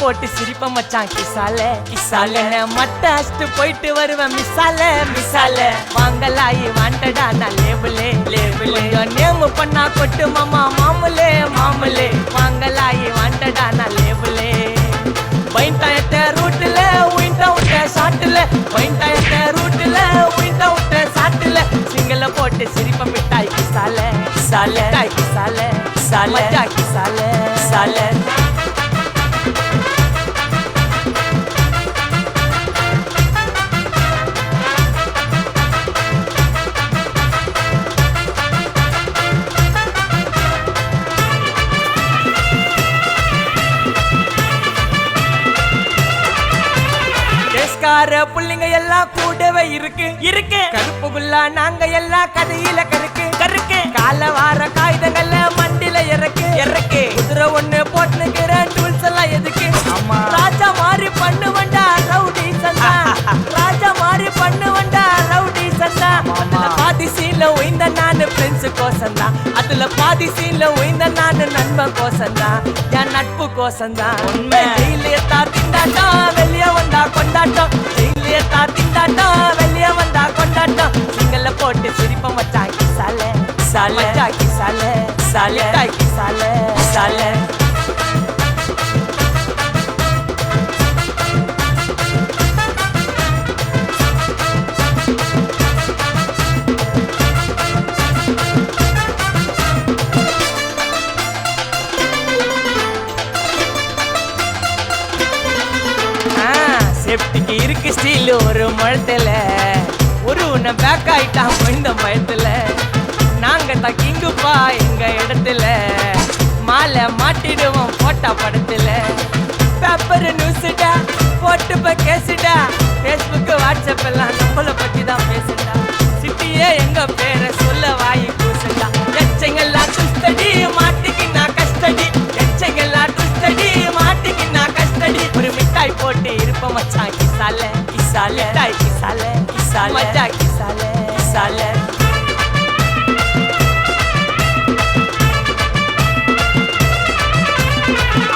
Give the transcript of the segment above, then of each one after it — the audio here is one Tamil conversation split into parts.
போட்டு சிரிப்ப மச்சான் கிசாலே கிசாலே மட்ட அஷ்டு போயிட்டு வருவேன் மிசாலே மிசாலே வாங்கலாயி வாண்டடா நான் லேபிளே லேபிளே நேம் பண்ணா கொட்டு மாமா மாமுலே மாமுலே வாங்கலாயி வாண்டடா நான் லேபிளே பைண்டாயத்த ரூட்ல உயிண்டா விட்ட ஷாட்டுல பைண்டாயத்த ரூட்ல உயிண்டா விட்ட ஷாட்டுல சிங்கல போட்டு சிரிப்ப மிட்டாய் கிசாலே கிசாலே கிசாலே கிசாலே மச்சா கிசாலே கிசாலே புள்ளிங்க எல்லாம் கூடவே இருக்கு இருக்கு கருப்புக்குள்ள நாங்க எல்லாம் கதையில கருக்கு கருக்கு கால வார காகிதங்கள்ல மண்டில இறக்கு இறக்கு குதிரை ஒண்ணு போட்டுக்கிற டூல்ஸ் எல்லாம் எதுக்கு ராஜா மாறி பண்ணுவண்டா ரவுடி சந்தா ராஜா மாறி பண்ணுவண்டா ரவுடி சந்தா அதுல பாதி சீன்ல உயிந்த நானு ஃப்ரெண்ட்ஸ் கோசந்தா அதுல பாதி சீன்ல உயிந்த நானு நண்பன் கோசந்தா என் நட்பு கோசந்தா உண்மை ஜெயிலே திண்டாட்டா வெளிய வந்தா கொண்டாட்டம் ஜெயிலே திண்டாட்டா வெளிய வந்தா கொண்டாட்டம் சிங்கல்ல போட்டு சிரிப்ப மச்சான் கிசாலே கிசாலே கிசாலே கிசாலே கிசாலே கிசாலே சேஃப்டிக்கு இருக்கு ஸ்டீல் ஒரு மழத்துல ஒரு உன்னை பேக் ஆயிட்டான் இந்த மயத்துல நாங்க தான் கிங்குப்பா எங்க இடத்துல மாலை மாட்டிடுவோம் போட்டா படத்துல பேப்பர் நியூஸ்டா போட்டு கேசுடா ஃபேஸ்புக் வாட்ஸ்அப் எல்லாம் நம்மளை பத்தி தான் பேசுடா சிட்டியே எங்க பேரை சொல்ல வாய் பூசுடா எச்சங்கெல்லாம் துஸ்தடி மாட்டிக்கின்னா கஸ்டடி எச்சங்கெல்லாம் துஸ்தடி மாட்டிக்கின்னா கஸ்டடி ஒரு மிட்டாய் போட்டு இருப்ப மச்சான் கிசாலே கிசாலே டாய் கிசாலே கிசாலே மச்சா கிசாலே கிசாலே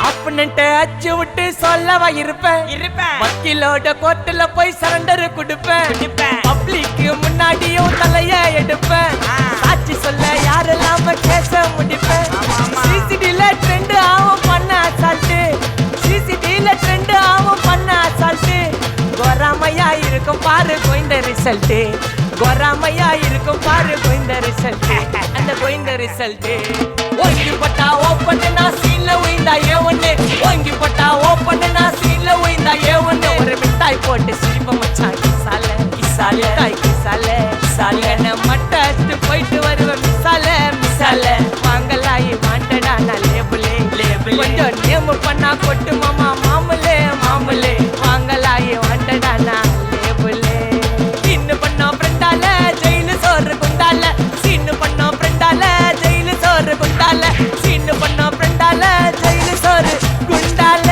ஆப்பனன்ட்ட அச்சு விட்டு சொல்லவா இருப்பேன் வக்கீலோட கோர்ட்டுல போய் சரண்டர் கொடுப்பேன் பப்ளிக்கு முன்னாடியும் தலைய எடுப்பேன் சாட்சி சொல்ல யாரெல்லாம் கேச முடிப்பேன் சிசிடில ட்ரெண்ட் ஆகும் பண்ண அசால்ட்டு சிசிடில ட்ரெண்ட் ஆகும் பண்ண அசால்ட்டு கோராமையா இருக்கும் பாரு கோயிந்த ரிசல்ட் கோராமையா இருக்கும் பாரு கோயிந்த ரிசல்ட் அந்த கோயிந்த ரிசல்ட் ஓங்கி பட்டா ஓப்பன் நான் சீன்ல உயிந்தா ஒண்ணு ஓங்கி பட்டா ஓப்பன் நான் சீன்ல உயிந்தா ஒண்ணு ஒரு மிட்டாய் போட்டு சிரிப்ப மச்சான் கிசாலே கிசாலே டாய் கிசாலே கிசாலே மட்ட அடிச்சு போயிட்டு வருவேன் மிசாலே மிசாலே வாங்கலாயி வாண்டடா நான் லேபிளே லேபிள் கொஞ்சம் நேம் பண்ணா கொட்டு மாமா மாமுலே மாமுலே வாங்கலாயி வாண்டடா நான் லேபிளே சீன்னு பண்ணா ஃப்ரெண்டால ஜெயிலு சோறு குண்டால சீன்னு பண்ணா ஃப்ரெண்டால ஜெயிலு சோறு குண்டால சீன்னு பண்ணா ஃப்ரெண்டால ஜெயிலு சோறு குண்டால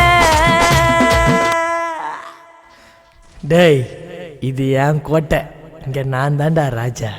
டேய் இது ஏன் கோட்டை இங்க நான் தான்டா ராஜா.